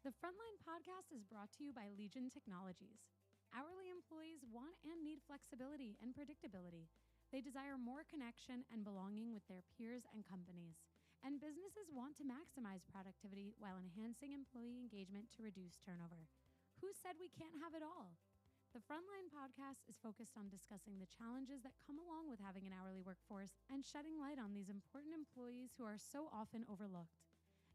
The Frontline podcast is brought to you by Legion Technologies. Hourly employees want and need flexibility and predictability. They desire more connection and belonging with their peers and companies. And businesses want to maximize productivity while enhancing employee engagement to reduce turnover. Who said we can't have it all? The Frontline podcast is focused on discussing the challenges that come along with having an hourly workforce and shedding light on these important employees who are so often overlooked.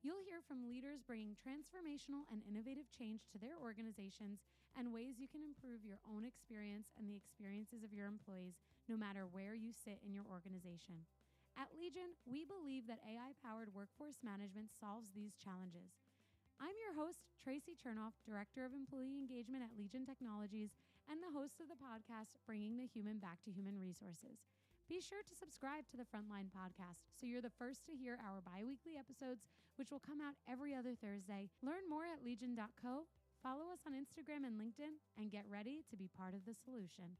You'll hear from leaders bringing transformational and innovative change to their organizations and ways you can improve your own experience and the experiences of your employees, no matter where you sit in your organization. At Legion, we believe that AI-powered workforce management solves these challenges. I'm your host, Tracy Chernoff, Director of Employee Engagement at Legion Technologies, and the host of the podcast, Bringing the Human Back to Human Resources. Be sure to subscribe to the Frontline podcast so you're the first to hear our bi-weekly episodes, which will come out every other Thursday. Learn more at legion.co, follow us on Instagram and LinkedIn, and get ready to be part of the solution.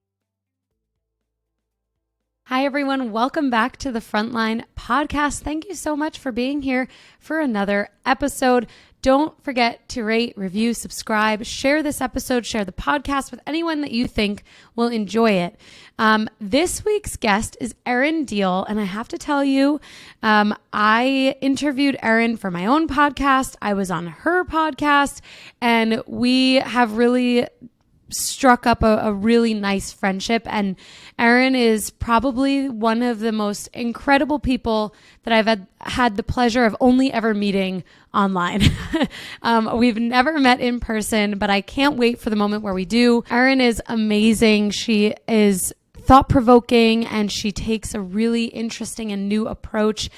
Hi, everyone. Welcome back to the Frontline podcast. Thank you so much for being here for another episode. Don't forget to rate, review, subscribe, share this episode, share the podcast with anyone that you think will enjoy it. This week's guest is Erin Diehl, and I have to tell you, I interviewed Erin for my own podcast. I was on her podcast, and we have really struck up a really nice friendship. And Erin is probably one of the most incredible people that I've had the pleasure of only ever meeting online. We've never met in person, but I can't wait for the moment where we do. Erin is amazing. She is thought-provoking, and she takes a really interesting and new approach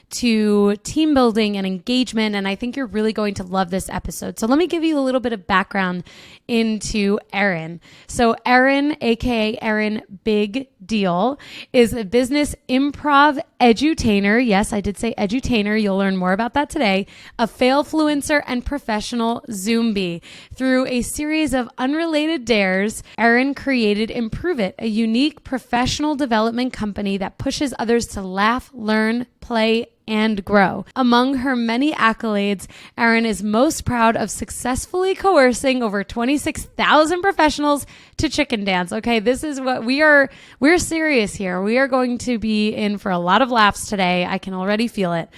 to team building and engagement, and I think you're really going to love this episode. So let me give you a little bit of background into Erin. So Erin, aka Erin Big Diehl, is a business improv edutainer. Yes, I did say edutainer. You'll learn more about that today. A Failfluencer and Professional Zoombie. Through a series of unrelated dares, Erin created Improv-ing, a unique professional development company that pushes others to laugh, learn, play, and grow. Among her many accolades, Erin is most proud of successfully coercing over 26,000 professionals to chicken dance. Okay, this is what we're serious here. We are going to be in for a lot of laughs today. I can already feel it.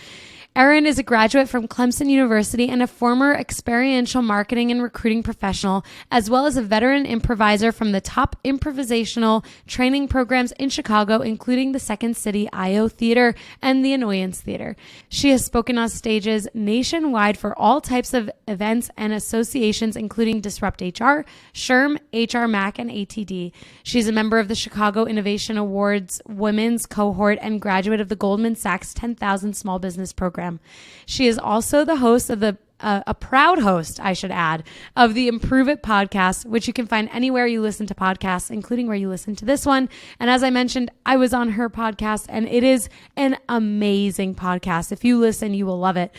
Erin is a graduate from Clemson University and a former experiential marketing and recruiting professional, as well as a veteran improviser from the top improvisational training programs in Chicago, including the Second City IO Theater and the Annoyance Theatre. She has spoken on stages nationwide for all types of events and associations, including Disrupt HR, SHRM, HRMAC, and ATD. She's a member of the Chicago Innovation Awards Women's Cohort and graduate of the Goldman Sachs 10,000 Small Business Program. She is also the host of a proud host, I should add, of the Improv-ing podcast, which you can find anywhere you listen to podcasts, including where you listen to this one. And as I mentioned, I was on her podcast, and it is an amazing podcast. If you listen, you will love it.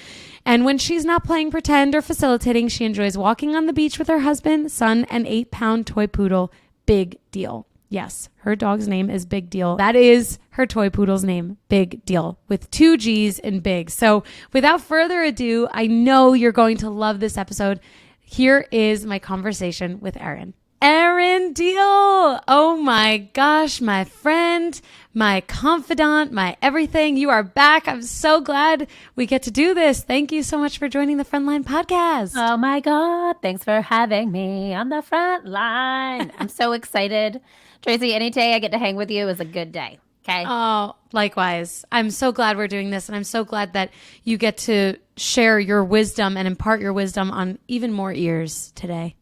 And when she's not playing pretend or facilitating, she enjoys walking on the beach with her husband, son, and 8-pound toy poodle, Big Diehl. Yes, her dog's name is Big Diehl. That is her toy poodle's name, Big Diehl, with 2 G's in big. So without further ado, I know you're going to love this episode. Here is my conversation with Erin. Erin Diehl! Oh my gosh, my friend, my confidant, my everything. You are back. I'm so glad we get to do this. Thank you so much for joining the Frontline podcast. Oh my God. Thanks for having me on the front line. I'm so excited. Tracy, any day I get to hang with you is a good day. Okay. Oh, likewise. I'm so glad we're doing this, and I'm so glad that you get to share your wisdom and impart your wisdom on even more ears today.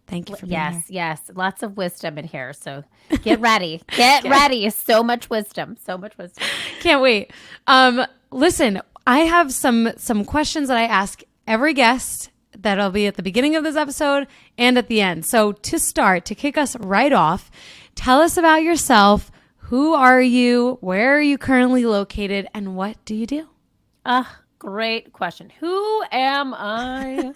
Thank you for being here. Yes. Lots of wisdom in here. So get ready. Get ready. So much wisdom. So much wisdom. Can't wait. Listen, I have some questions that I ask every guest that'll be at the beginning of this episode and at the end. So to start, to kick us right off, tell us about yourself. Who are you? Where are you currently located? And what do you do? Great question. Who am I?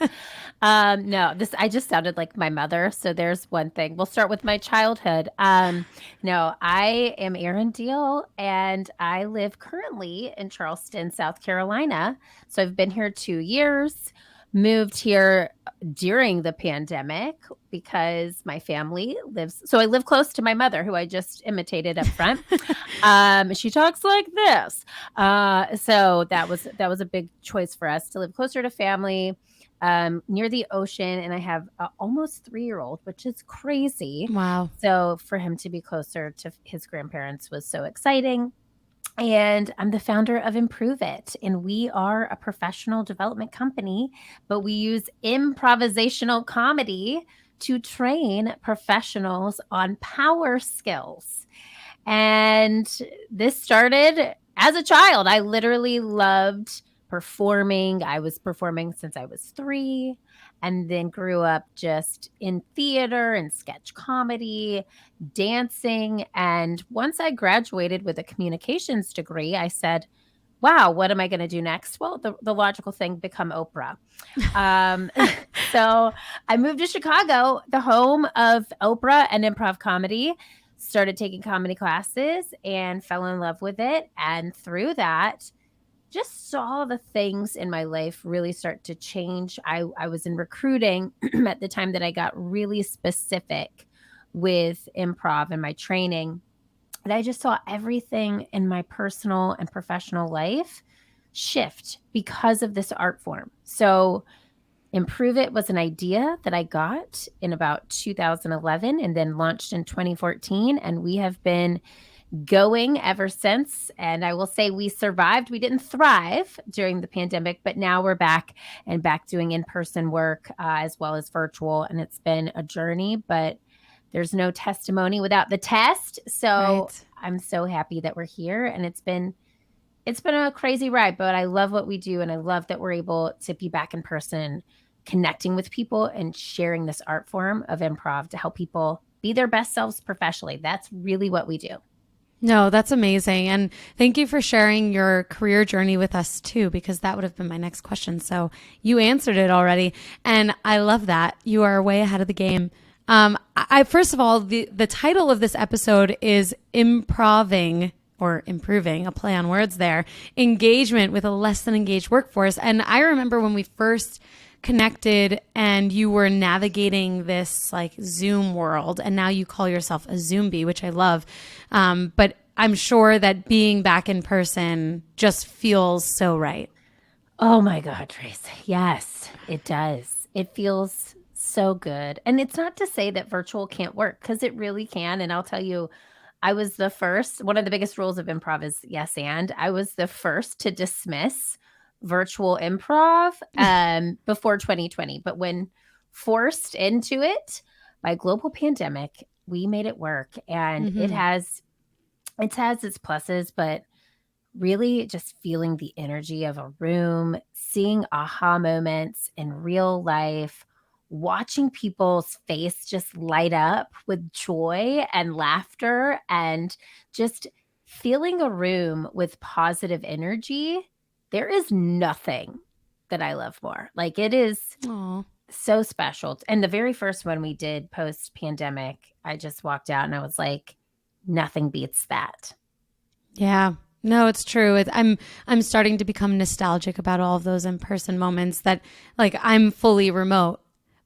I just sounded like my mother. So there's one thing. We'll start with my childhood. No, I am Erin Diehl, and I live currently in Charleston, South Carolina. So I've been here 2 years. moved here during the pandemic because my family so I live close to my mother, who I just imitated up front. She talks like this. So that was a big choice for us to live closer to family, near the ocean. And I have an almost 3-year-old, which is crazy. Wow. So for him to be closer to his grandparents was so exciting. And I'm the founder of Improve It. And we are a professional development company, but we use improvisational comedy to train professionals on power skills. And this started as a child. I literally loved performing. I was performing since I was 3, and then grew up just in theater and sketch comedy, dancing. And once I graduated with a communications degree, I said, wow, what am I going to do next? Well, the logical thing, become Oprah. So I moved to Chicago, the home of Oprah and improv comedy, started taking comedy classes and fell in love with it. And through that, just saw the things in my life really start to change. I was in recruiting at the time that I got really specific with improv and my training. And I just saw everything in my personal and professional life shift because of this art form. So Improve It was an idea that I got in about 2011 and then launched in 2014. And we have been going ever since. And I will say we survived. We didn't thrive during the pandemic, but now we're back doing in-person work as well as virtual. And it's been a journey, but there's no testimony without the test. So right. I'm so happy that we're here, and it's been a crazy ride, but I love what we do. And I love that we're able to be back in person, connecting with people and sharing this art form of improv to help people be their best selves professionally. That's really what we do. No, that's amazing. And thank you for sharing your career journey with us too, because that would have been my next question. So you answered it already. And I love that. You are way ahead of the game. I first of all, the title of this episode is Improv-ing, or improving, a play on words there, engagement with a less than engaged workforce. And I remember when we first connected and you were navigating this like Zoom world, and now you call yourself a Zoombie, which I love. But I'm sure that being back in person just feels so right. Oh my God, Tracy. Yes, it does. It feels so good. And it's not to say that virtual can't work, because it really can. And I'll tell you, I was the first. One of the biggest rules of improv is yes, and I was the first to dismiss virtual improv before 2020. But when forced into it by global pandemic, we made it work. And it has its pluses, but really just feeling the energy of a room, seeing aha moments in real life, watching people's face just light up with joy and laughter, and just feeling a room with positive energy. There is nothing that I love more. Like, it is so special. And the very first one we did post-pandemic, I just walked out and I was like, nothing beats that. Yeah. No, it's true. I'm starting to become nostalgic about all of those in-person moments that, like, I'm fully remote,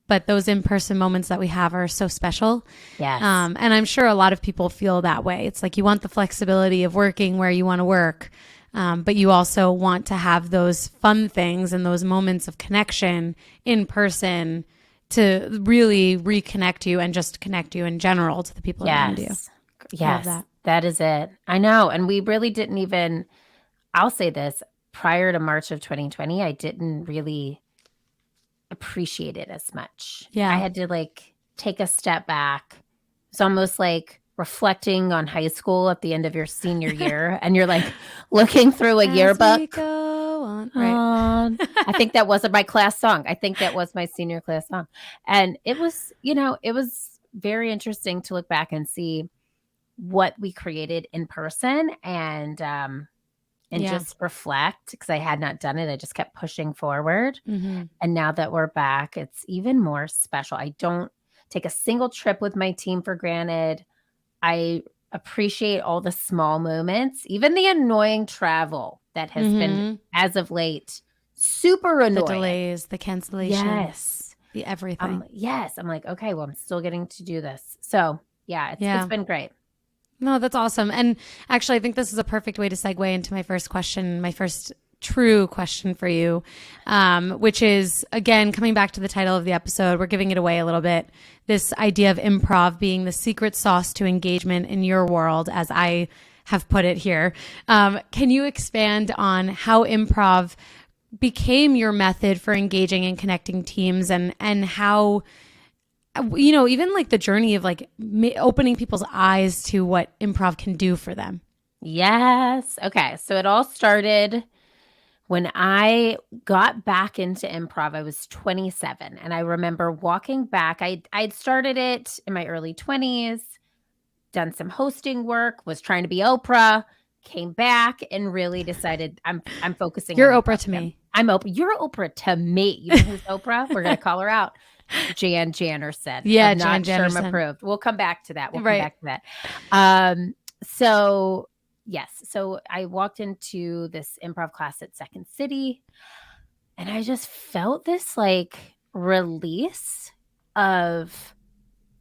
but those in-person moments that we have are so special. Yes. And I'm sure a lot of people feel that way. It's like you want the flexibility of working where you want to work, but you also want to have those fun things and those moments of connection in person to really reconnect you and just connect you in general to the people around you. Yes, that is it. I know. And we really didn't even, I'll say this, prior to March of 2020, I didn't really appreciate it as much. Yeah. I had to like take a step back. It's almost like reflecting on high school at the end of your senior year, and you're like looking through a yearbook. We go on. Right. I think that wasn't my class song. I think that was my senior class song. And it was, it was very interesting to look back and see what we created in person, and just reflect, because I had not done it. I just kept pushing forward. Mm-hmm. And now that we're back, it's even more special. I don't take a single trip with my team for granted. I appreciate all the small moments, even the annoying travel that has been, as of late, super The annoying. delays, the cancellations, Yes. the everything. Yes. I'm like, okay, well, I'm still getting to do this. So yeah, it's been great. No, that's awesome. And actually, I think this is a perfect way to segue into my first question, my first true question for you, which is, again, coming back to the title of the episode, we're giving it away a little bit. This idea of improv being the secret sauce to engagement in your world, as I have put it here. Can you expand on how improv became your method for engaging and connecting teams, and how, you know, even like the journey of like opening people's eyes to what improv can do for them? Yes. Okay. So it all started when I got back into improv. I was 27, and I remember walking back. I'd started it in my early 20s, done some hosting work, was trying to be Oprah, came back and really decided I'm focusing You're on Oprah improv. to me. I'm Oprah. You're Oprah to me. You know who's Oprah? We're going to call her out. Jan Jannerson. Yeah, Not Jan SHRM Jannerson. approved. We'll come back to that. Right. So yes. So I walked into this improv class at Second City, and I just felt this like release of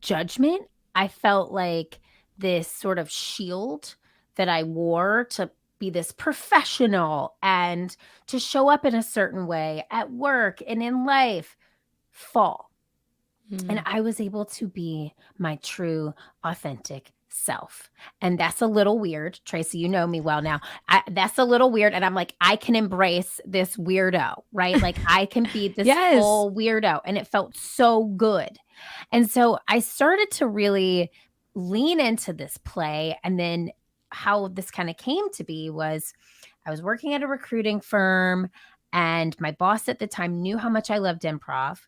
judgment. I felt like this sort of shield that I wore to be this professional and to show up in a certain way at work and in life fall. And I was able to be my true, authentic self. And that's a little weird. Tracy, you know me well now. That's a little weird. And I'm like, I can embrace this weirdo, right? Like I can be this full weirdo. And it felt so good. And so I started to really lean into this play. And then how this kind of came to be was I was working at a recruiting firm, and my boss at the time knew how much I loved improv.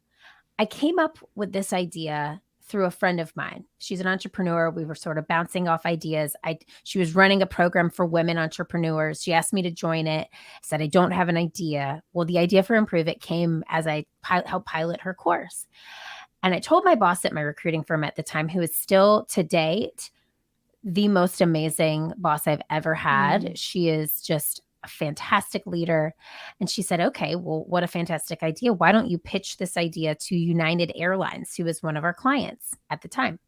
I came up with this idea through a friend of mine. She's an entrepreneur. We were sort of bouncing off ideas. She was running a program for women entrepreneurs. She asked me to join it. I said, I don't have an idea. Well, the idea for Improve It came as I helped pilot her course. And I told my boss at my recruiting firm at the time, who is still to date the most amazing boss I've ever had. She is just a fantastic leader. And she said, okay, well, what a fantastic idea. Why don't you pitch this idea to United Airlines, who was one of our clients at the time?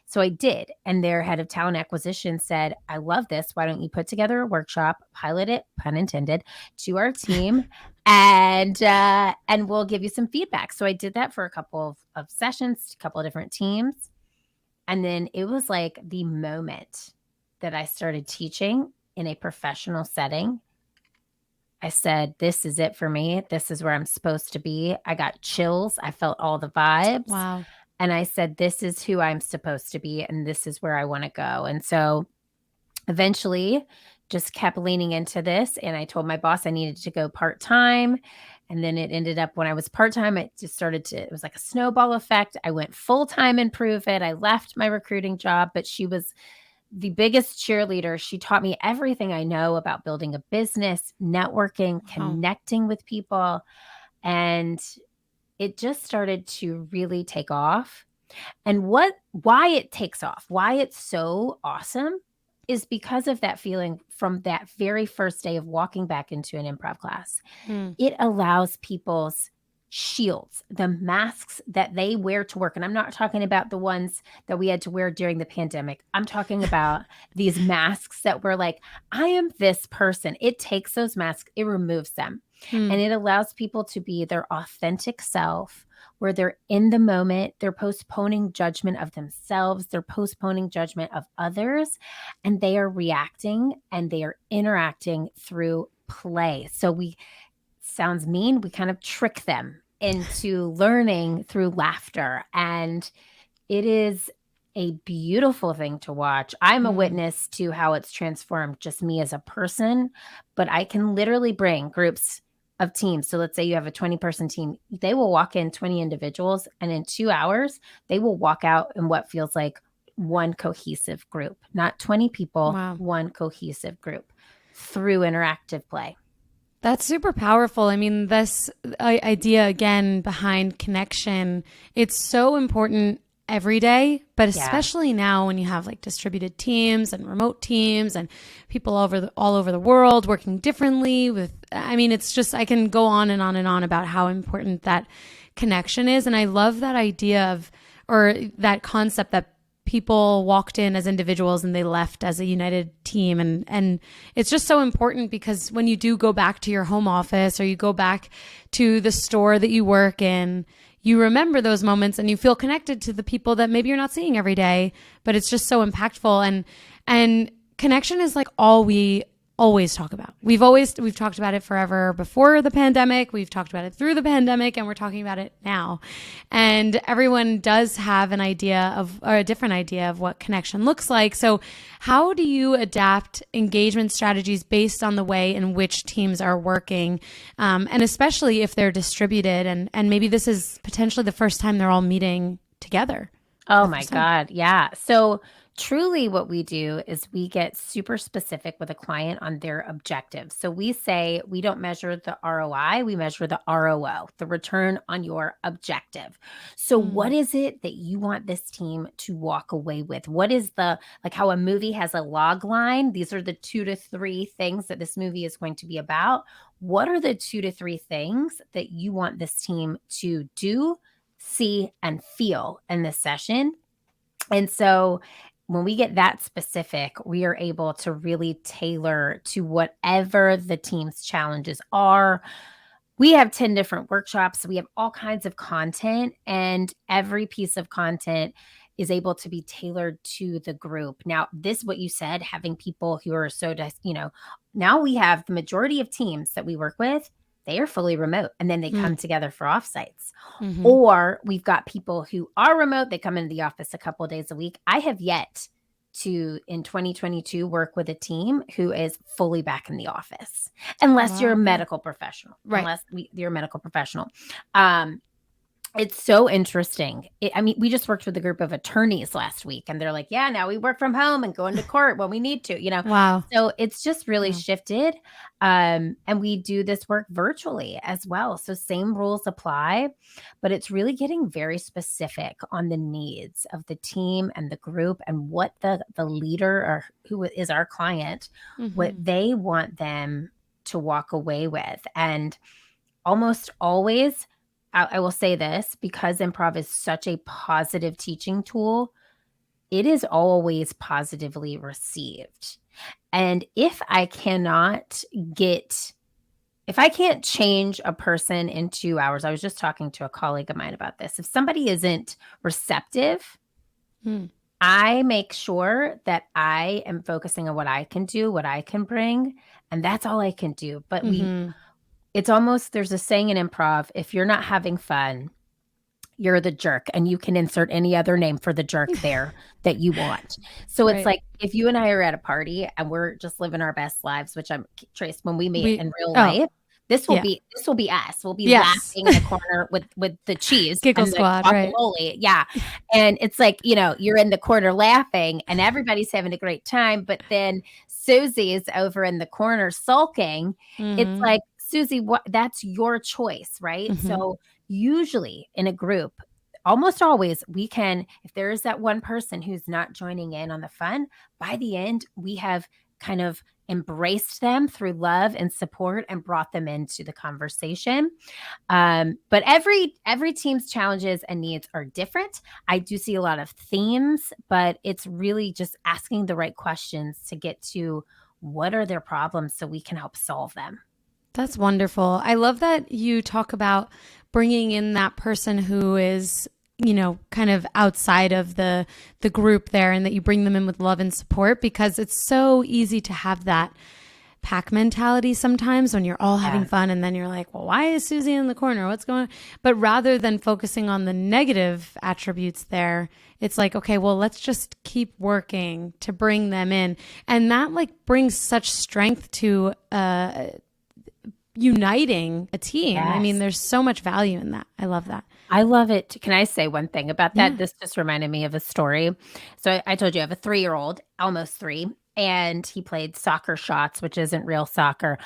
So I did. And their head of talent acquisition said, I love this. Why don't you put together a workshop, pilot it, pun intended, to our team, and we'll give you some feedback. So I did that for a couple of sessions, a couple of different teams. And then it was like the moment that I started teaching in a professional setting. I said, this is it for me. This is where I'm supposed to be. I got chills. I felt all the vibes. Wow. And I said, this is who I'm supposed to be. And this is where I want to go. And so eventually just kept leaning into this. And I told my boss I needed to go part-time. And then it ended up when I was part-time, it was like a snowball effect. I went full-time Improve It. I left my recruiting job, but she was the biggest cheerleader. She taught me everything I know about building a business, networking, connecting with people. And it just started to really take off. And why it takes off, why it's so awesome is because of that feeling from that very first day of walking back into an improv class. It allows people's shields, the masks that they wear to work. And I'm not talking about the ones that we had to wear during the pandemic. I'm talking about these masks that were like, I am this person. It takes those masks, it removes them. And it allows people to be their authentic self, where they're in the moment, they're postponing judgment of themselves, they're postponing judgment of others, and they are reacting and they are interacting through play. So sounds mean, we kind of trick them into learning through laughter. And it is a beautiful thing to watch. I'm a witness to how it's transformed just me as a person, but I can literally bring groups of teams. So let's say you have a 20-person team. They will walk in 20 individuals, and in 2 hours, they will walk out in what feels like one cohesive group, not 20 people, one cohesive group through interactive play. That's super powerful. I mean, this idea again behind connection, it's so important every day, but Yeah. especially now when you have like distributed teams and remote teams and people all over the world working differently it's just, I can go on and on and on about how important that connection is. And I love that idea or that concept that people walked in as individuals and they left as a united team. And it's just so important, because when you do go back to your home office or you go back to the store that you work in, you remember those moments and you feel connected to the people that maybe you're not seeing every day, but it's just so impactful. And connection is like all we always talk about. We've talked about it forever before the pandemic. We've talked about it through the pandemic, and we're talking about it now. And everyone does have a different idea of what connection looks like. So how do you adapt engagement strategies based on the way in which teams are working? And especially if they're distributed and maybe this is potentially the first time they're all meeting together. Oh my God. Yeah. So truly what we do is we get super specific with a client on their objectives. So we say we don't measure the ROI, we measure the ROO, the return on your objective. So what is it that you want this team to walk away with? What is like how a movie has a log line? These are the 2 to 3 things that this movie is going to be about. What are the 2 to 3 things that you want this team to do, see, and feel in this session? And so when we get that specific, we are able to really tailor to whatever the team's challenges are. We have 10 different workshops. We have all kinds of content, and every piece of content is able to be tailored to the group. Now, what you said, having people who are now we have the majority of teams that we work with, they are fully remote, and then they come together for offsites. Or we've got people who are remote. They come into the office a couple of days a week. I have yet to, in 2022, work with a team who is fully back in the office, unless you're a medical professional, right? Unless you're a medical professional. It's so interesting. We just worked with a group of attorneys last week, and they're like, yeah, now we work from home and go into court when we need to, Wow. So it's just really shifted. And we do this work virtually as well. So same rules apply, but it's really getting very specific on the needs of the team and the group and what the leader, or who is our client, what they want them to walk away with. And almost always, I will say this, because improv is such a positive teaching tool, it is always positively received. And if I can't change a person in 2 hours, I was just talking to a colleague of mine about this. If somebody isn't receptive, I make sure that I am focusing on what I can do, what I can bring, and that's all I can do. But it's almost, there's a saying in improv, if you're not having fun, you're the jerk, and you can insert any other name for the jerk there that you want. So it's like, if you and I are at a party and we're just living our best lives, which Trace, when we meet in real life, this will be us. We'll be laughing in the corner with the cheese. Giggle and squad, the right? guacamole. Yeah. And it's like, you're in the corner laughing and everybody's having a great time. But then Susie is over in the corner sulking. It's like, Susie, that's your choice, right? So usually in a group, almost always, we can, if there is that one person who's not joining in on the fun, by the end, we have kind of embraced them through love and support and brought them into the conversation. But every team's challenges and needs are different. I do see a lot of themes, but it's really just asking the right questions to get to what are their problems so we can help solve them. That's wonderful. I love that you talk about bringing in that person who is, kind of outside of the group there, and that you bring them in with love and support, because it's so easy to have that pack mentality sometimes when you're all having fun, and then you're like, well, why is Susie in the corner? What's going on? But rather than focusing on the negative attributes there, it's like, okay, well, let's just keep working to bring them in. And that brings such strength to uniting a team. Yes. I mean, there's so much value in that. I love that. I love it. Can I say one thing about that? This just reminded me of a story. So I told you I have a 3-year-old, almost 3, and he played soccer shots, which isn't real soccer.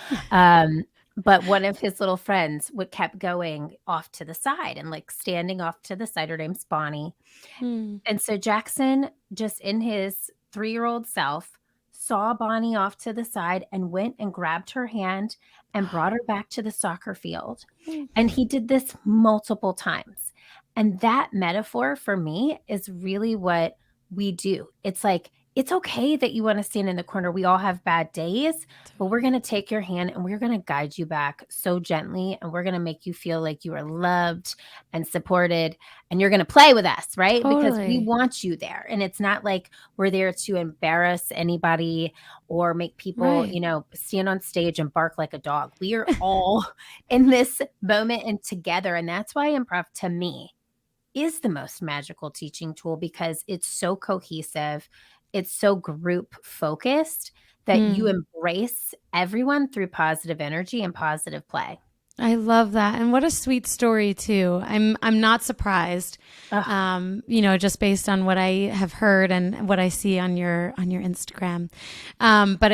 But one of his little friends kept going off to the side and like standing off to the side. Her name's Bonnie. And so Jackson, just in his 3-year-old self, saw Bonnie off to the side and went and grabbed her hand and brought her back to the soccer field. And he did this multiple times. And that metaphor for me is really what we do. It's like, it's okay that you want to stand in the corner. We all have bad days, but we're going to take your hand and we're going to guide you back so gently. And we're going to make you feel like you are loved and supported. And you're going to play with us, right? Because we want you there. And it's not like we're there to embarrass anybody or make people, stand on stage and bark like a dog. We are all in this moment and together. And that's why improv, to me, is the most magical teaching tool, because it's so cohesive. It's so group focused that you embrace everyone through positive energy and positive play. I love that. And what a sweet story too. I'm not surprised, just based on what I have heard and what I see on your Instagram. But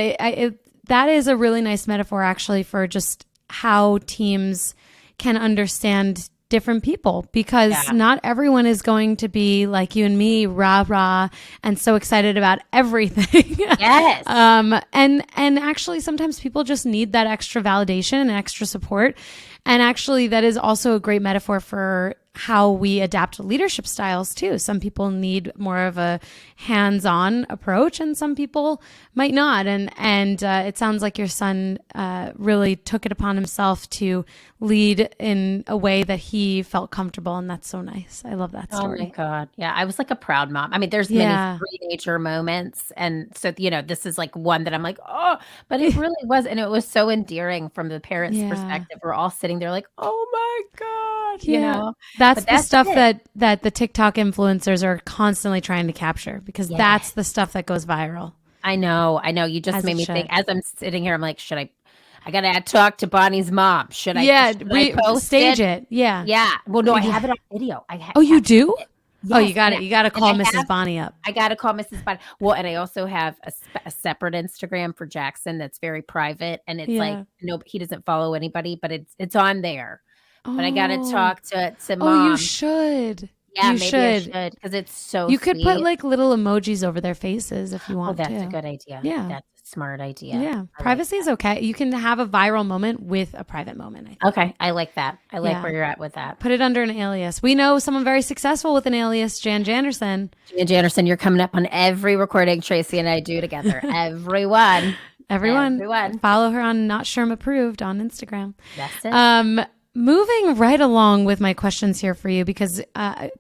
that is a really nice metaphor actually for just how teams can understand different people, because not everyone is going to be like you and me, rah, and so excited about everything. Yes. And actually sometimes people just need that extra validation and extra support. And actually that is also a great metaphor for how we adapt leadership styles too. Some people need more of a hands-on approach and some people might not. And it sounds like your son really took it upon himself to lead in a way that he felt comfortable. And that's so nice. I love that story. Oh my God. Yeah. I was like a proud mom. I mean, there's many teenager moments. And so, this is like one that I'm like, oh, but it really was. And it was so endearing from the parents' perspective. We're all sitting there like, oh my God, That's the stuff that the TikTok influencers are constantly trying to capture, because that's the stuff that goes viral. I know. You just made me think, as I'm sitting here, I'm like, I got to talk to Bonnie's mom. Should I post stage it? Yeah. Yeah. Well, no, I have it on video. You do? Yes, you got it. You got to call Mrs. Bonnie up. I got to call Mrs. Bonnie. Well, and I also have a separate Instagram for Jackson that's very private. And it's like, no, he doesn't follow anybody, but it's on there. But I got to talk to mom. Oh, you should. Yeah, maybe I should, because it's so You could sweet. put like little emojis over their faces if you want to. Oh, that's a good idea. Yeah. That's a smart idea. Yeah. Privacy is okay. You can have a viral moment with a private moment, I think. Okay. I like that. I like where you're at with that. Put it under an alias. We know someone very successful with an alias, Jan Janderson. Jan Janderson, you're coming up on every recording Tracy and I do together. Everyone. Follow her on Not SHRM Approved on Instagram. That's it. Moving right along with my questions here for you, because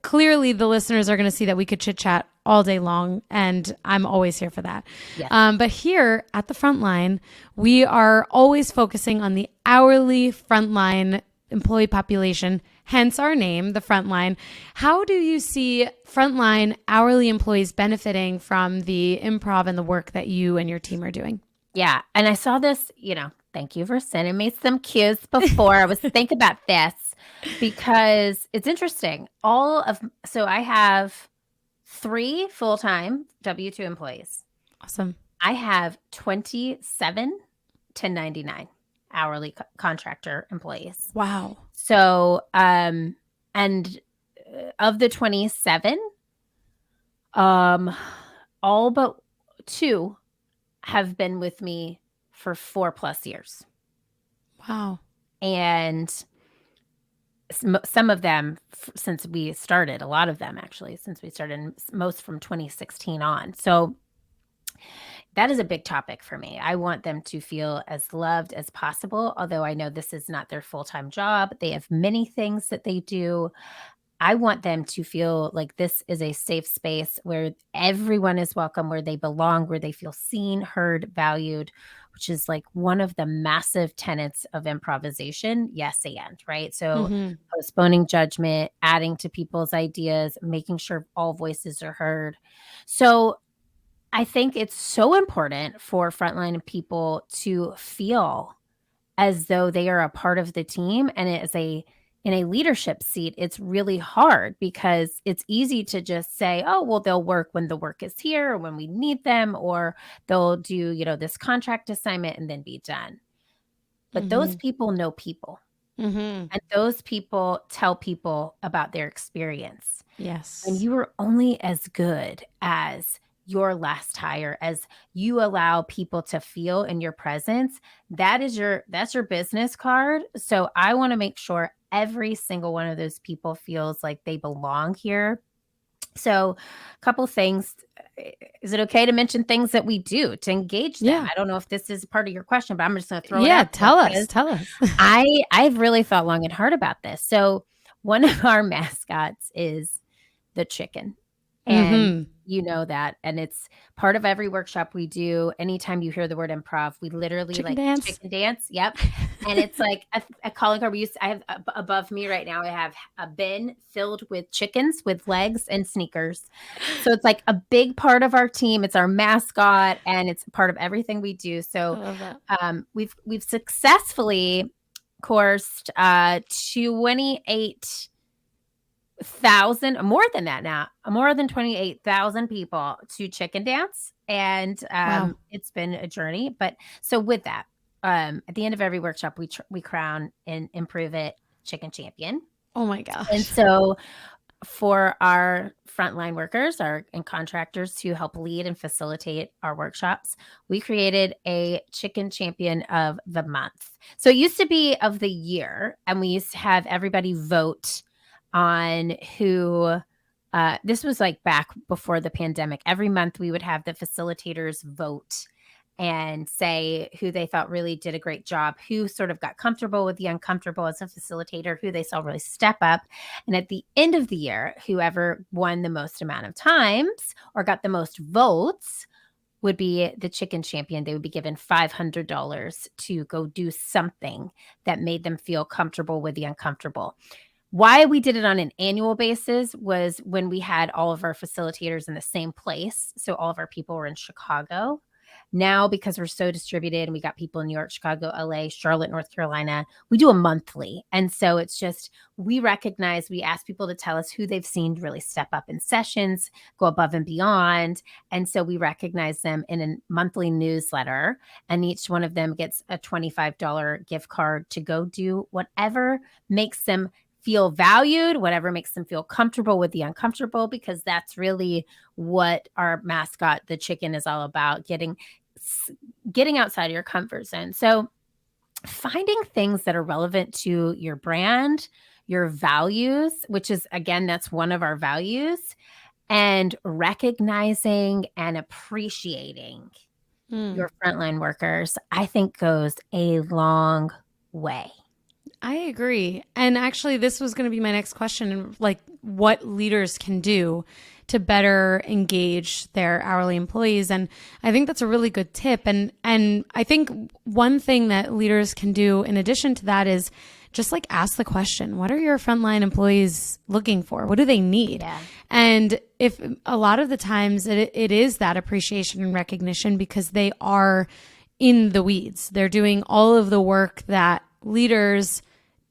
clearly the listeners are going to see that we could chit chat all day long, and I'm always here for that. Yes. But here at the Frontline, we are always focusing on the hourly frontline employee population, hence our name, the Frontline. How do you see frontline hourly employees benefiting from the improv and the work that you and your team are doing? Yeah. And I saw this, thank you for sending me some cues before. I was thinking about this because it's interesting. So I have 3 full-time W-2 employees. Awesome. I have 27 1099 hourly contractor employees. Wow. So, and of the 27, all but 2 have been with me for 4+ years. Wow. And some of them since we started, a lot of them actually, since we started, most from 2016 on. So that is a big topic for me. I want them to feel as loved as possible, although I know this is not their full-time job. They have many things that they do. I want them to feel like this is a safe space where everyone is welcome, where they belong, where they feel seen, heard, valued, which is like one of the massive tenets of improvisation. Yes, and right. So postponing judgment, adding to people's ideas, making sure all voices are heard. So I think it's so important for frontline people to feel as though they are a part of the team. And it is in a leadership seat, it's really hard because it's easy to just say, oh, well, they'll work when the work is here or when we need them, or they'll do, this contract assignment and then be done. but those people know people. And those people tell people about their experience. Yes. And you are only as good as your last hire, as you allow people to feel in your presence. That's your business card. So I want to make sure every single one of those people feels like they belong here. So a couple things. Is it okay to mention things that we do to engage them? Yeah. I don't know if this is part of your question, but I'm just going to throw it out. Yeah, tell us. I've really thought long and hard about this. So one of our mascots is the chicken. And you know that. And it's part of every workshop we do. Anytime you hear the word improv, we literally Chicken dance. chicken dance. Yep. And it's like a calling card. I have above me right now, I have a bin filled with chickens with legs and sneakers. So it's like a big part of our team. It's our mascot and it's part of everything we do. So we've successfully coursed 28,000, more than that now, more than 28,000 people to chicken dance. And it's been a journey. But so with that, at the end of every workshop, we crown and improve it chicken champion. Oh my gosh. And so for our frontline workers and contractors to help lead and facilitate our workshops, we created a chicken champion of the month. So it used to be of the year, and we used to have everybody vote on who, this was like back before the pandemic. Every month we would have the facilitators vote and say who they thought really did a great job, who sort of got comfortable with the uncomfortable as a facilitator, who they saw really step up. And at the end of the year, whoever won the most amount of times or got the most votes would be the chicken champion. They would be given $500 to go do something that made them feel comfortable with the uncomfortable. Why we did it on an annual basis was when we had all of our facilitators in the same place. So all of our people were in Chicago. Now, because we're so distributed and we got people in New York, Chicago, LA, Charlotte, North Carolina, we do a monthly. And so it's just, we ask people to tell us who they've seen really step up in sessions, go above and beyond. And so we recognize them in a monthly newsletter, and each one of them gets a $25 gift card to go do whatever makes them feel valued, whatever makes them feel comfortable with the uncomfortable, because that's really what our mascot, the chicken, is all about, getting outside of your comfort zone. So finding things that are relevant to your brand, your values, which is, again, that's one of our values, and recognizing and appreciating your frontline workers, I think goes a long way. I agree. And actually, this was going to be my next question, like what leaders can do to better engage their hourly employees. And I think that's a really good tip. And I think one thing that leaders can do in addition to that is just like ask the question, what are your frontline employees looking for? What do they need? Yeah. And if a lot of the times it is that appreciation and recognition, because they are in the weeds. They're doing all of the work that leaders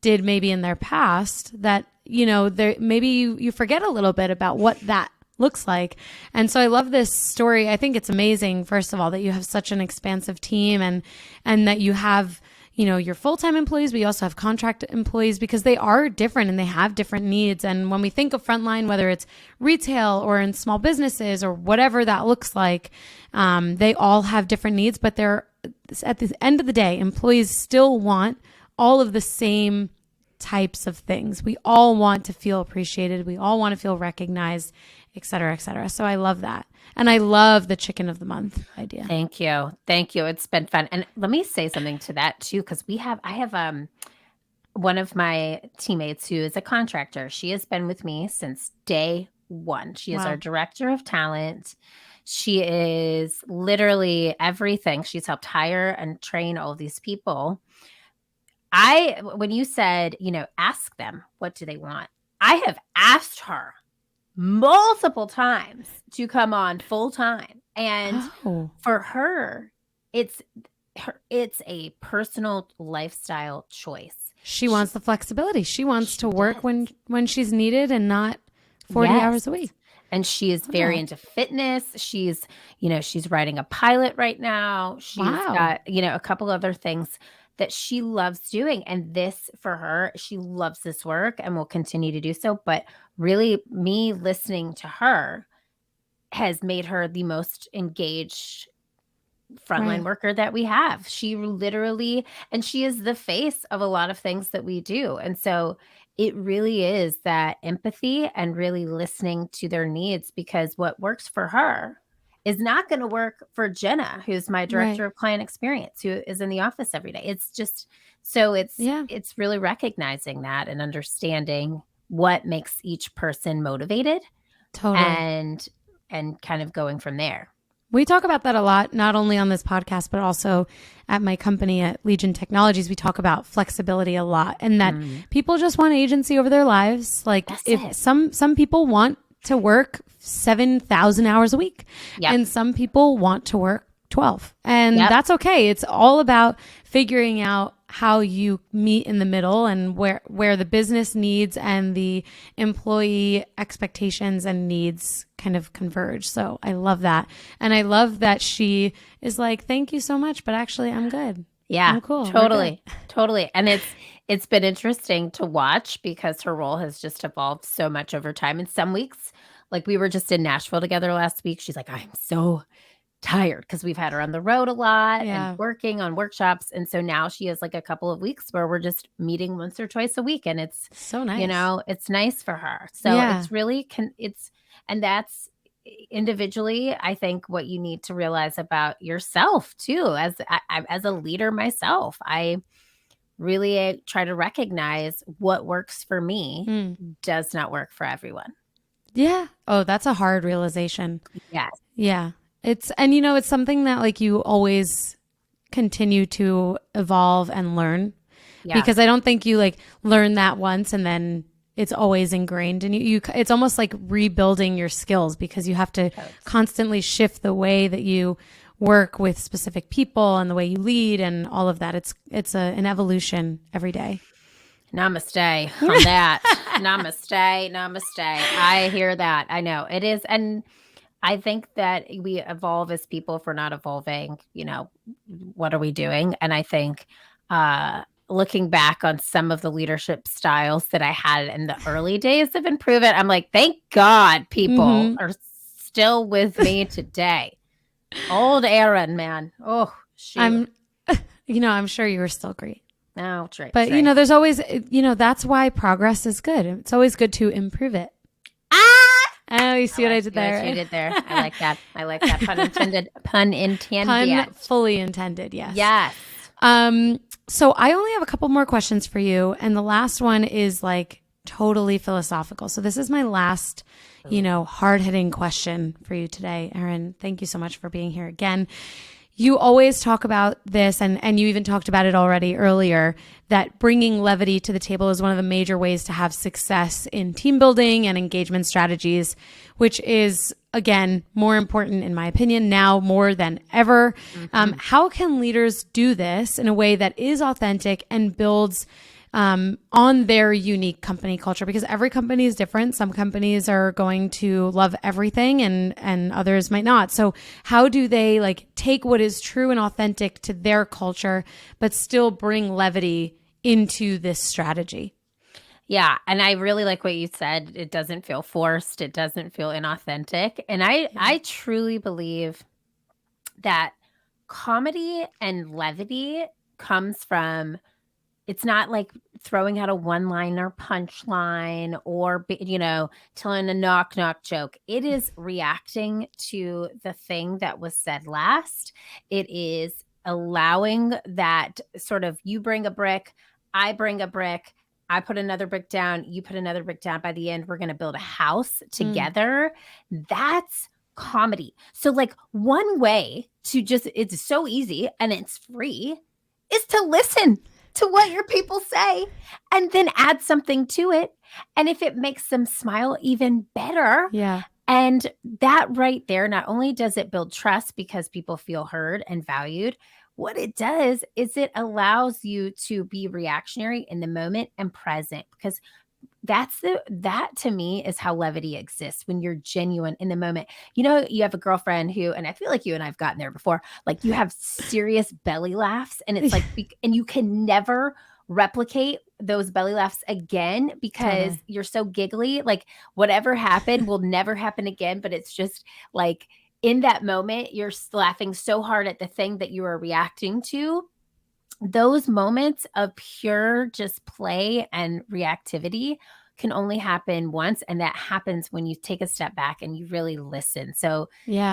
did maybe in their past, that, you know, maybe you forget a little bit about what that looks like. And so I love this story. I think it's amazing, first of all, that you have such an expansive team and that you have, you know, your full-time employees, but you also have contract employees, because they are different and they have different needs. And when we think of frontline, whether it's retail or in small businesses or whatever that looks like, they all have different needs, but they're, at the end of the day, employees still want all of the same types of things. We all want to feel appreciated. We all want to feel recognized, et cetera, et cetera. So I love that. And I love the chicken of the month idea. Thank you. Thank you. It's been fun. And let me say something to that too, because I have one of my teammates who is a contractor. She has been with me since day one. She is our director of talent. She is literally everything. She's helped hire and train all of these people. When you said, you know, ask them, what do they want? I have asked her multiple times to come on full time. And for her, it's a personal lifestyle choice. She wants the flexibility. She wants to work when she's needed and not 40 hours a week. And she is very into fitness. She's writing a pilot right now. She's got, a couple other things that she loves doing. And this for her, she loves this work and will continue to do so. But really, me listening to her has made her the most engaged frontline worker that we have. She literally, and she is the face of a lot of things that we do. And so it really is that empathy and really listening to their needs, because what works for her is not going to work for Jenna, who's my director of client experience, who is in the office every day. It's just, so it's really recognizing that and understanding what makes each person motivated. Totally. And kind of going from there. We talk about that a lot, not only on this podcast, but also at my company at Legion Technologies. We talk about flexibility a lot, and that people just want agency over their lives. Like some people want to work 7,000 hours a week, and some people want to work 12, and that's okay. It's all about figuring out how you meet in the middle and where the business needs and the employee expectations and needs kind of converge. So I love that. And I love that she is like, thank you so much, but actually I'm good. Yeah, I'm cool. Totally. And it's been interesting to watch because her role has just evolved so much over time. And some weeks, like we were just in Nashville together last week, she's like, I'm so tired because we've had her on the road a lot and working on workshops. And so now she has like a couple of weeks where we're just meeting once or twice a week. And it's so nice. You know, it's nice for her. So it's really, and that's individually, I think what you need to realize about yourself too. As a leader myself, I really try to recognize what works for me does not work for everyone. Yeah. Oh, that's a hard realization. Yes. Yeah. It's something that like you always continue to evolve and learn, because I don't think you like learn that once and then it's always ingrained in you. It's almost like rebuilding your skills, because you have to constantly shift the way that you work with specific people and the way you lead and all of that. It's an evolution every day. Namaste on that. Namaste. I hear that. I know it is. And I think that we evolve as people. If we're not evolving, what are we doing? And I think looking back on some of the leadership styles that I had in the early days of Improve-It, I'm like, thank God people are still with me today. Old Erin, man. Oh, shoot. I'm sure you were still great. No, right. But, there's always, that's why progress is good. It's always good to improve it. Oh, you see what I did there? What you did there. I like that. Pun intended. Pun fully intended. Yes. Yes. So I only have a couple more questions for you. And the last one is like totally philosophical. So this is my last, hard-hitting question for you today. Erin, thank you so much for being here again. You always talk about this, and you even talked about it already earlier, that bringing levity to the table is one of the major ways to have success in team building and engagement strategies, which is, again, more important, in my opinion, now more than ever. How can leaders do this in a way that is authentic and builds on their unique company culture? Because every company is different. Some companies are going to love everything and others might not. So how do they like take what is true and authentic to their culture, but still bring levity into this strategy? Yeah. And I really like what you said. It doesn't feel forced. It doesn't feel inauthentic. And I truly believe that comedy and levity comes from, it's not like throwing out a one-liner punchline or, telling a knock-knock joke. It is reacting to the thing that was said last. It is allowing that sort of, you bring a brick, I bring a brick, I put another brick down, you put another brick down. By the end, we're going to build a house together. That's comedy. So like one way to it's so easy and it's free, is to listen to what your people say and then add something to it. And if it makes them smile, even better. Yeah. And that right there, not only does it build trust because people feel heard and valued, what it does is it allows you to be reactionary in the moment and present, because that to me is how levity exists, when you're genuine in the moment. You have a girlfriend who, and I feel like you and I've gotten there before, like you have serious belly laughs, and it's like, and you can never replicate those belly laughs again because you're so giggly. Like whatever happened will never happen again. But it's just like in that moment, you're laughing so hard at the thing that you are reacting to. Those moments of pure just play and reactivity can only happen once. And that happens when you take a step back and you really listen. So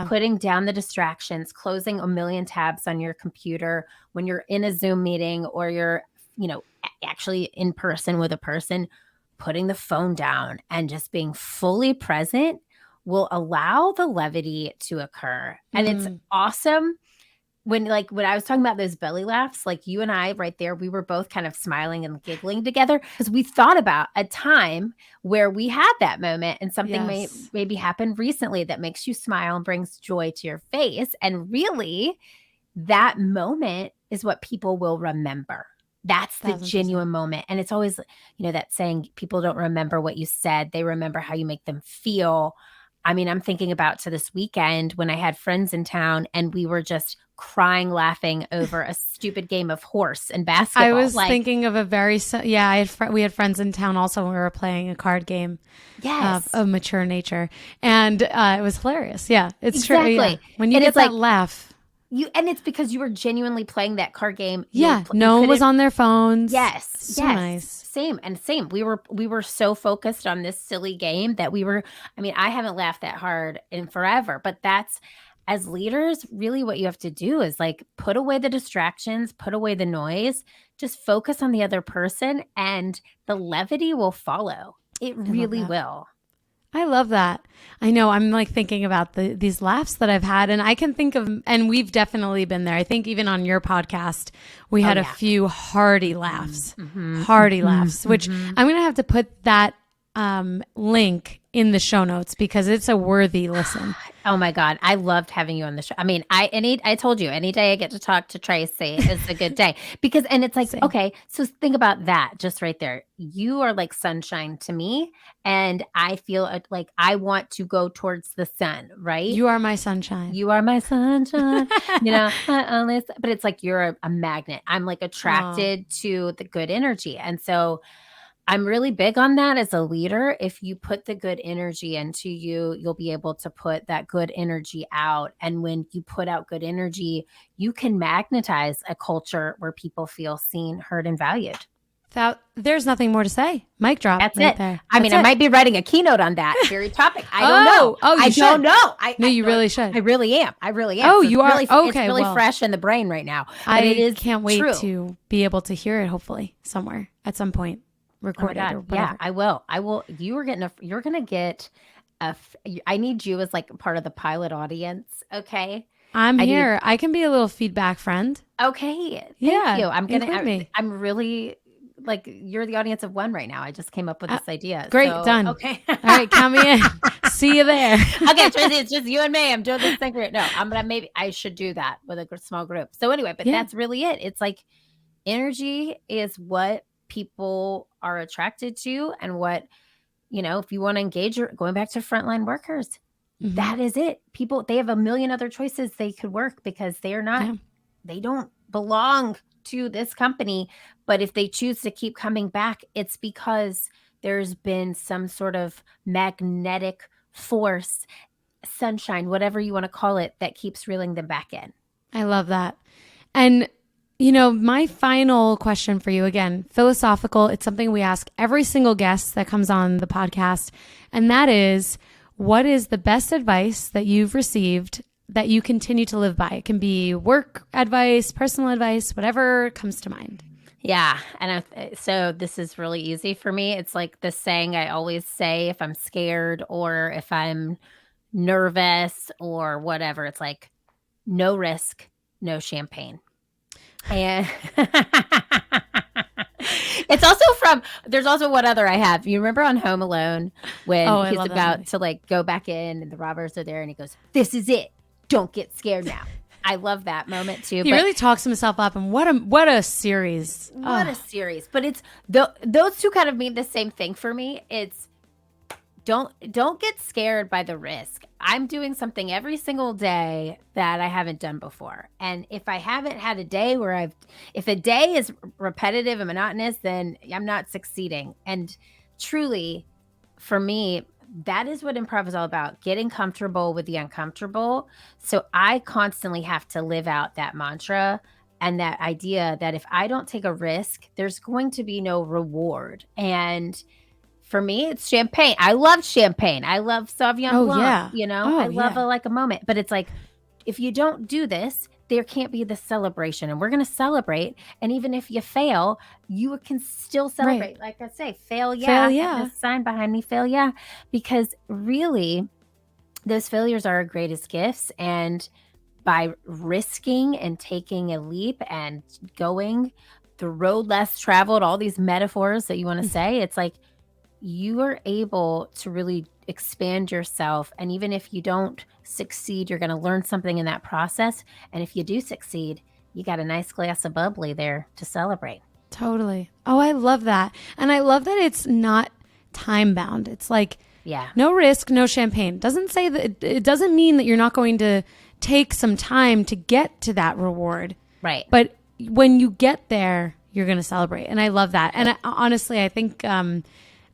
putting down the distractions, closing a million tabs on your computer when you're in a Zoom meeting, or you're, actually in person with a person, putting the phone down and just being fully present will allow the levity to occur. And it's awesome. When I was talking about those belly laughs, like you and I right there, we were both kind of smiling and giggling together because we thought about a time where we had that moment and something maybe happened recently that makes you smile and brings joy to your face. And really, that moment is what people will remember. That's the genuine moment. And it's always, that saying, people don't remember what you said. They remember how you make them feel. I mean, I'm thinking about to this weekend when I had friends in town and we were just crying, laughing over a stupid game of horse and basketball. I was thinking of a we had friends in town also when we were playing a card game of mature nature. And it was hilarious. Yeah, it's true. Yeah. When you get that laugh. And it's because you were genuinely playing that card game. No one was on their phones. Yes. So nice. Same. We were so focused on this silly game that I haven't laughed that hard in forever, but that's, as leaders, really what you have to do is like put away the distractions, put away the noise, just focus on the other person, and the levity will follow. It really will. I love that. I know. I'm like thinking about these laughs that I've had, and I can think of, and we've definitely been there. I think even on your podcast, we had a few hearty laughs, which I'm going to have to put that link in the show notes because it's a worthy listen. Oh my God. I loved having you on the show. I mean, I told you, any day I get to talk to Tracy is a good day and it's like, okay, so think about that just right there. You are like sunshine to me. And I feel like I want to go towards the sun, right? You are my sunshine. You are my sunshine. But it's like, you're a magnet. I'm like attracted to the good energy. And so I'm really big on that as a leader. If you put the good energy into you, you'll be able to put that good energy out. And when you put out good energy, you can magnetize a culture where people feel seen, heard, and valued. There's nothing more to say. Mic drop. That's right it. There. I might be writing a keynote on that very topic. I don't know. I don't know. You really should. I really am. Oh, you are? Really, okay. It's really fresh in the brain right now. I can't wait to be able to hear it, hopefully, somewhere at some point. Recorded or whatever. Yeah, I will. You're going to get I need you as like part of the pilot audience. Okay. I'm here. I can be a little feedback friend. Okay. Thank you. I'm really like, you're the audience of one right now. I just came up with this idea. Great. Done. Okay. All right. Count me in. See you there. Okay. Tracy, it's just you and me. I'm doing this thing for you. No, maybe I should do that with a small group. So anyway, but that's really it. It's like energy is what people are attracted to, and what, if you want to engage going back to frontline workers, that is it. People, they have a million other choices they could work because they are not, they don't belong to this company. But if they choose to keep coming back, it's because there's been some sort of magnetic force, sunshine, whatever you want to call it, that keeps reeling them back in. I love that. And my final question for you, again, philosophical, it's something we ask every single guest that comes on the podcast. And that is, what is the best advice that you've received that you continue to live by? It can be work advice, personal advice, whatever comes to mind. Yeah. And so this is really easy for me. It's like the saying I always say if I'm scared or if I'm nervous or whatever. It's like, no risk, no champagne. And it's also there's also one other I have. You remember on Home Alone when he's about to like go back in and the robbers are there and he goes, "This is it. Don't get scared now." I love that moment too. He really talks himself up, and what a series. What a series. But it's those two kind of mean the same thing for me. It's don't get scared by the risk. I'm doing something every single day that I haven't done before. And if I haven't had a day where if a day is repetitive and monotonous, then I'm not succeeding. And truly, for me, that is what improv is all about, getting comfortable with the uncomfortable. So I constantly have to live out that mantra and that idea that if I don't take a risk, there's going to be no reward. And for me, it's champagne. I love champagne. I love Sauvignon Blanc. Yeah. I love a moment. But it's like, if you don't do this, there can't be the celebration. And we're going to celebrate. And even if you fail, you can still celebrate. Right. Like I say, fail, yeah. Fail, yeah. There's a sign behind me, fail, yeah. Because really, those failures are our greatest gifts. And by risking and taking a leap and going the road less traveled, all these metaphors that you want to say, it's like, you are able to really expand yourself. And even if you don't succeed, you're going to learn something in that process. And if you do succeed, you got a nice glass of bubbly there to celebrate. Totally. Oh, I love that. And I love that it's not time bound. It's like, no risk, no champagne. Doesn't say that it doesn't mean that you're not going to take some time to get to that reward. Right. But when you get there, you're going to celebrate. And I love that. And honestly, I think,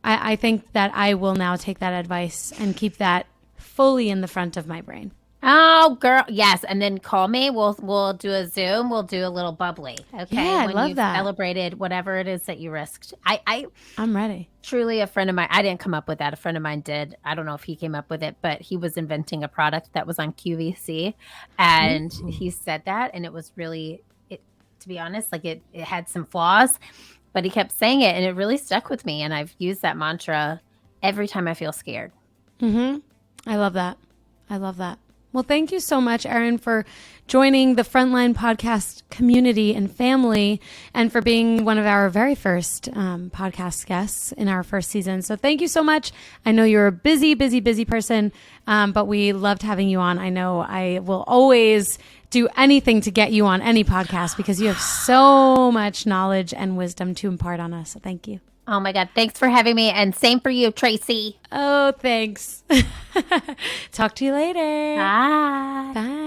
I think that I will now take that advice and keep that fully in the front of my brain. Oh, girl. Yes. And then call me. We'll do a Zoom. We'll do a little bubbly. Okay. Yeah, when I love you've that. Celebrated whatever it is that you risked. I'm ready. Truly a friend of mine. I didn't come up with that. A friend of mine did. I don't know if he came up with it, but he was inventing a product that was on QVC. And he said that. And it was really, to be honest, like it had some flaws. But he kept saying it, and it really stuck with me. And I've used that mantra every time I feel scared. Mm-hmm. I love that. I love that. Well, thank you so much, Erin, for joining the Frontline podcast community and family, and for being one of our very first podcast guests in our first season. So thank you so much. I know you're a busy, busy, busy person, but we loved having you on. I know I will always do anything to get you on any podcast because you have so much knowledge and wisdom to impart on us. So thank you. Oh my God. Thanks for having me. And same for you, Tracy. Oh, thanks. Talk to you later. Bye. Bye.